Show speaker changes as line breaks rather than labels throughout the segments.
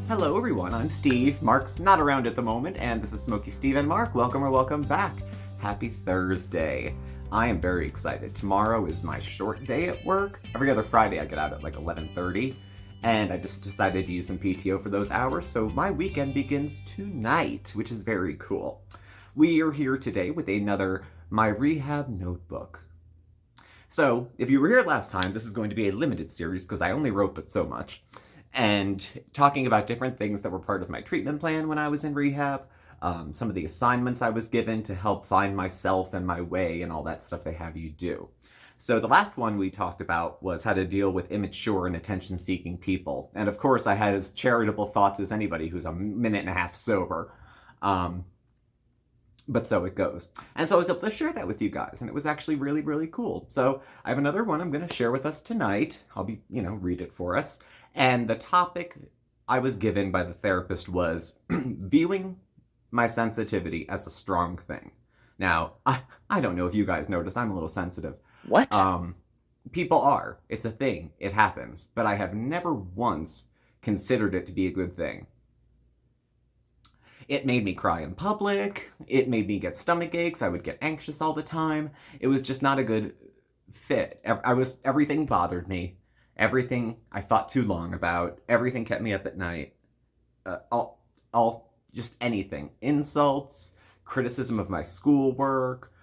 Hello everyone, I'm Steve. Mark's not around at the moment, and this is SmokeySteveandMarc. Welcome back. Happy Thursday. I am very excited. Tomorrow is my short day at work. Every other Friday I get out at like 11:30, and I just decided to use some PTO for those hours, so my weekend begins tonight, which is very cool. We are here today with another My Rehab Notebook. So, if you were here last time, this is going to be a limited series because I only wrote but so much. And talking about different things that were part of my treatment plan when I was in rehab, some of the assignments I was given to help find myself and my way and all that stuff they have you do. So the last one we talked about was how to deal with immature and attention-seeking people. And of course I had as charitable thoughts as anybody who's a minute and a half sober. But so it goes. And so I was able to share that with you guys, and it was actually really, really cool. So I have another one I'm going to share with us tonight. I'll read it for us. And the topic I was given by the therapist was viewing my sensitivity as a strong thing. Now, I don't know if you guys noticed, I'm a little sensitive.
What?
People are. It's a thing. It happens. But I have never once considered it to be a good thing. It made me cry in public. It made me get stomach aches. I would get anxious all the time. It was just not a good fit. Everything bothered me. Everything I thought too long about. Everything kept me up at night. Just anything. Insults, criticism of my schoolwork,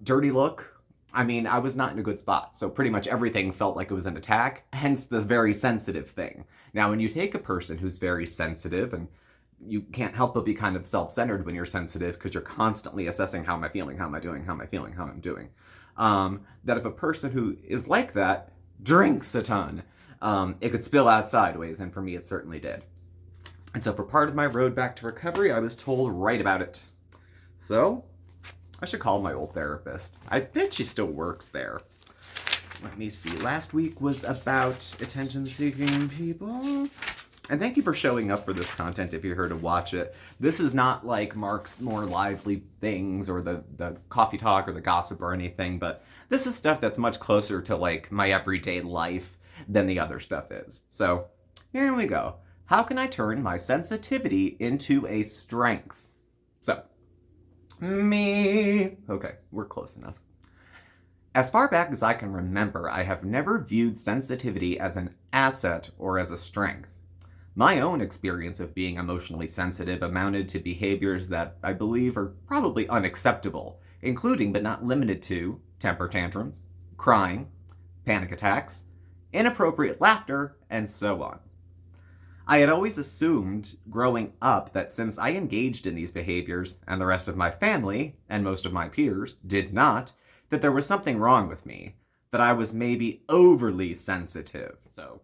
dirty look. I mean, I was not in a good spot, so pretty much everything felt like it was an attack, hence this very sensitive thing. Now, when you take a person who's very sensitive, and you can't help but be kind of self-centered when you're sensitive because you're constantly assessing how am I feeling, how am I doing, how am I feeling, how I'm doing. That if a person who is like that drinks a ton, it could spill out sideways, and for me it certainly did. And so for part of my road back to recovery, I was told write about it. So I should call my old therapist. I think she still works there. Let me see. Last week was about attention-seeking people. And thank you for showing up for this content if you're here to watch it. This is not like Mark's more lively things or the coffee talk or the gossip or anything, but this is stuff that's much closer to like my everyday life than the other stuff is. So here we go. How can I turn my sensitivity into a strength? So, me. Okay, we're close enough. As far back as I can remember, I have never viewed sensitivity as an asset or as a strength. My own experience of being emotionally sensitive amounted to behaviors that I believe are probably unacceptable, including but not limited to temper tantrums, crying, panic attacks, inappropriate laughter, and so on. I had always assumed growing up that since I engaged in these behaviors, and the rest of my family, and most of my peers, did not, that there was something wrong with me, that I was maybe overly sensitive. So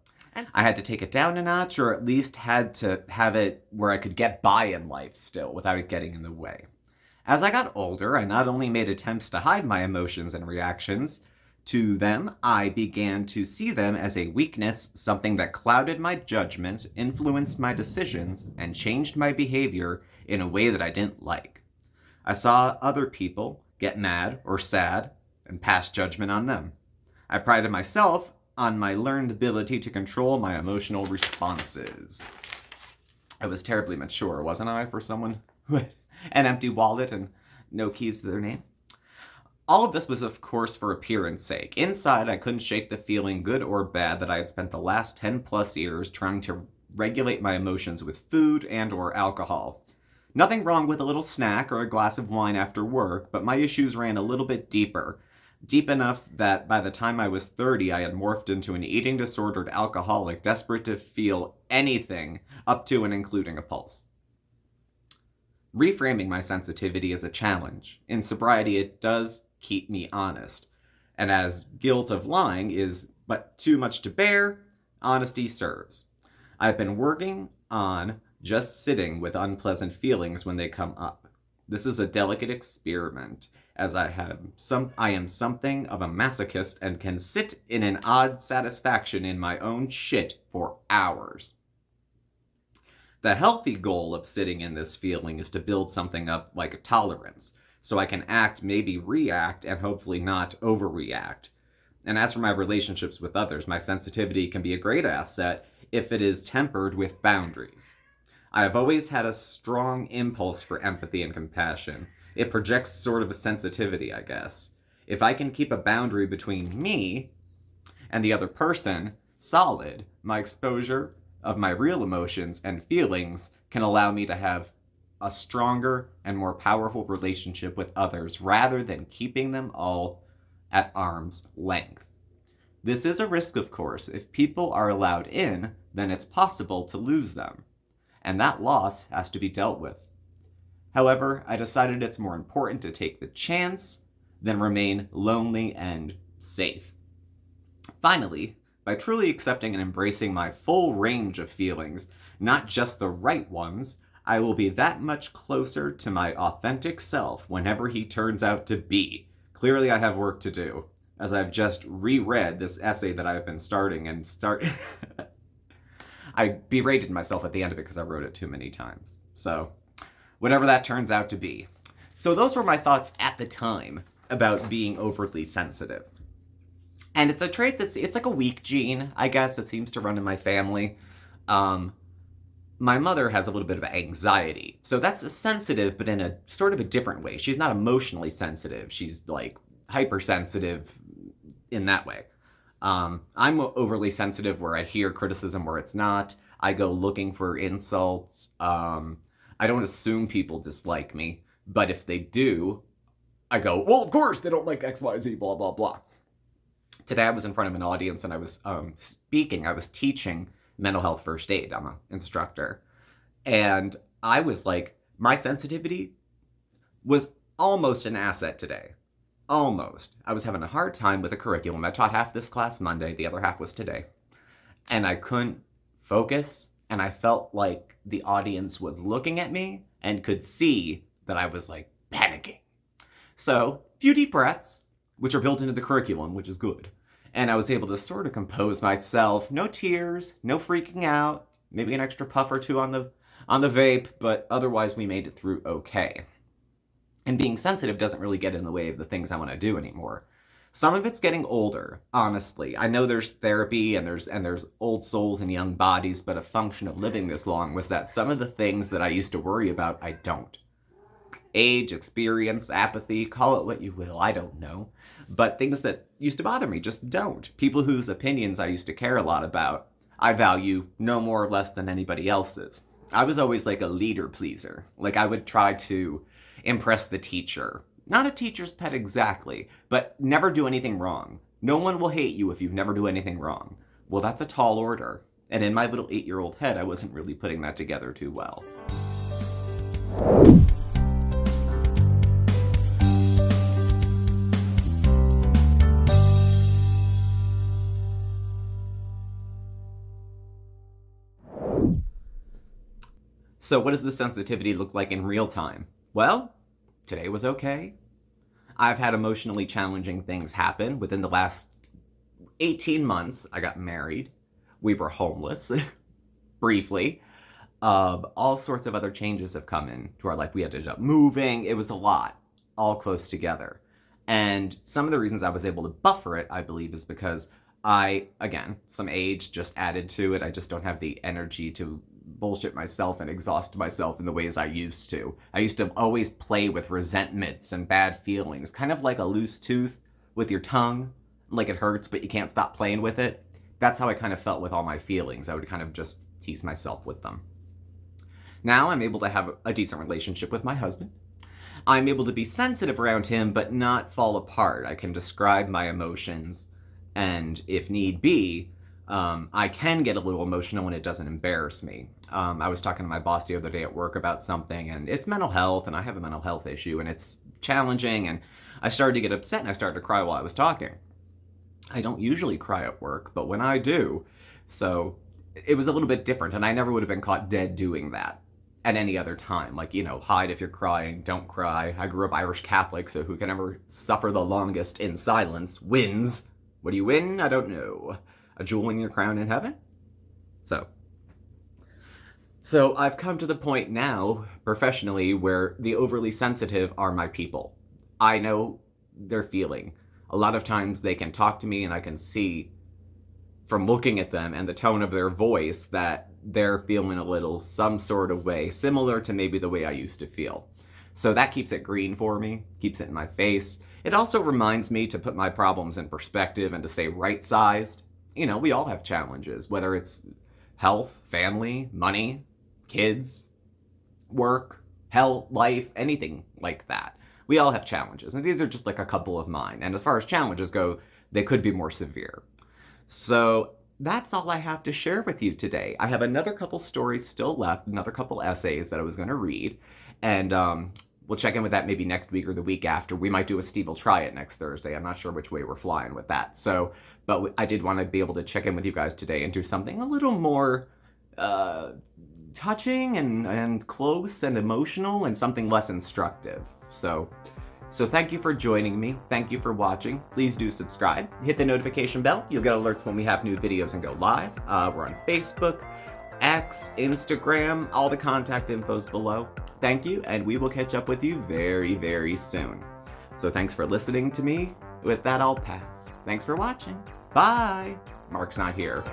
I had to take it down a notch, or at least had to have it where I could get by in life still without it getting in the way. As I got older, I not only made attempts to hide my emotions and reactions to them, I began to see them as a weakness, something that clouded my judgment, influenced my decisions, and changed my behavior in a way that I didn't like. I saw other people get mad or sad and pass judgment on them. I prided myself on my learned ability to control my emotional responses. I was terribly mature, wasn't I, for someone who had an empty wallet and no keys to their name? All of this was, of course, for appearance sake. Inside, I couldn't shake the feeling, good or bad, that I had spent the last 10 plus years trying to regulate my emotions with food and or alcohol. Nothing wrong with a little snack or a glass of wine after work, but my issues ran a little bit deeper. Deep enough that by the time I was 30, I had morphed into an eating disordered alcoholic, desperate to feel anything, up to and including a pulse. Reframing my sensitivity is a challenge. In sobriety, it does keep me honest. And as guilt of lying is but too much to bear, honesty serves. I've been working on just sitting with unpleasant feelings when they come up. This is a delicate experiment, as I am something of a masochist and can sit in an odd satisfaction in my own shit for hours. The healthy goal of sitting in this feeling is to build something up like a tolerance, so I can act, maybe react, and hopefully not overreact. And as for my relationships with others, my sensitivity can be a great asset if it is tempered with boundaries. I have always had a strong impulse for empathy and compassion. It projects sort of a sensitivity, I guess. If I can keep a boundary between me and the other person solid, my exposure of my real emotions and feelings can allow me to have a stronger and more powerful relationship with others rather than keeping them all at arm's length. This is a risk, of course. If people are allowed in, then it's possible to lose them, and that loss has to be dealt with. However, I decided it's more important to take the chance than remain lonely and safe. Finally, by truly accepting and embracing my full range of feelings, not just the right ones, I will be that much closer to my authentic self whenever he turns out to be. Clearly, I have work to do, as I've just reread this essay that I've been starting and I berated myself at the end of it because I wrote it too many times. So, whatever that turns out to be. So those were my thoughts at the time about being overly sensitive. And it's a trait it's like a weak gene, I guess. It seems to run in my family. My mother has a little bit of anxiety. So that's sensitive, but in a sort of a different way. She's not emotionally sensitive. She's like hypersensitive in that way. I'm overly sensitive where I hear criticism where it's not. I go looking for insults. I don't assume people dislike me, but if they do, I go, well, of course they don't like X, Y, Z, blah, blah, blah. Today I was in front of an audience and I was speaking. I was teaching mental health first aid. I'm an instructor. And I was like, my sensitivity was almost an asset today. Almost. I was having a hard time with the curriculum. I taught half this class Monday, the other half was today. And I couldn't focus, and I felt like the audience was looking at me and could see that I was like panicking. So, few deep breaths, which are built into the curriculum, which is good. And I was able to sort of compose myself. No tears, no freaking out, maybe an extra puff or two on the vape, but otherwise we made it through okay. And being sensitive doesn't really get in the way of the things I want to do anymore. Some of it's getting older, honestly. I know there's therapy and there's old souls and young bodies, but a function of living this long was that some of the things that I used to worry about, I don't. Age, experience, apathy, call it what you will, I don't know. But things that used to bother me just don't. People whose opinions I used to care a lot about, I value no more or less than anybody else's. I was always like a leader pleaser. Like I would try to impress the teacher. Not a teacher's pet exactly, but never do anything wrong. No one will hate you if you never do anything wrong. Well, that's a tall order. And in my little 8-year-old head, I wasn't really putting that together too well. So what does the sensitivity look like in real time? Well, today was okay. I've had emotionally challenging things happen within the last 18 months. I got married. We were homeless, briefly. All sorts of other changes have come into our life. We had to end up moving. It was a lot, all close together. And some of the reasons I was able to buffer it, I believe, is because again, some age just added to it. I just don't have the energy to bullshit myself and exhaust myself in the ways I used to. I used to always play with resentments and bad feelings, kind of like a loose tooth with your tongue, like it hurts, but you can't stop playing with it. That's how I kind of felt with all my feelings. I would kind of just tease myself with them. Now I'm able to have a decent relationship with my husband. I'm able to be sensitive around him, but not fall apart. I can describe my emotions, and if need be, I can get a little emotional when it doesn't embarrass me. I was talking to my boss the other day at work about something, and it's mental health, and I have a mental health issue, and it's challenging, and I started to get upset, and I started to cry while I was talking. I don't usually cry at work, but when I do, so it was a little bit different, and I never would have been caught dead doing that at any other time. Like, hide if you're crying, don't cry. I grew up Irish Catholic, so who can ever suffer the longest in silence wins. What do you win? I don't know. A jewel in your crown in heaven? So I've come to the point now, professionally, where the overly sensitive are my people. I know their feeling. A lot of times they can talk to me and I can see from looking at them and the tone of their voice that they're feeling a little some sort of way, similar to maybe the way I used to feel. So that keeps it green for me, keeps it in my face. It also reminds me to put my problems in perspective and to stay right-sized. You know, we all have challenges, whether it's health, family, money, kids, work, health, life, anything like that. We all have challenges, and these are just like a couple of mine. And as far as challenges go, they could be more severe. So that's all I have to share with you today. I have another couple stories still left, another couple essays that I was going to read, and we'll check in with that maybe next week or the week after. We might do a Steve Will Try It next Thursday. I'm not sure which way we're flying with that. So, but I did want to be able to check in with you guys today and do something a little more touching and close and emotional and something less instructive. So thank you for joining me. Thank you for watching. Please do subscribe. Hit the notification bell. You'll get alerts when we have new videos and go live. We're on Facebook, X, Instagram. All the contact info's below. Thank you, and we will catch up with you very, very soon. So thanks for listening to me. With that, I'll pass. Thanks for watching. Bye. Mark's not here.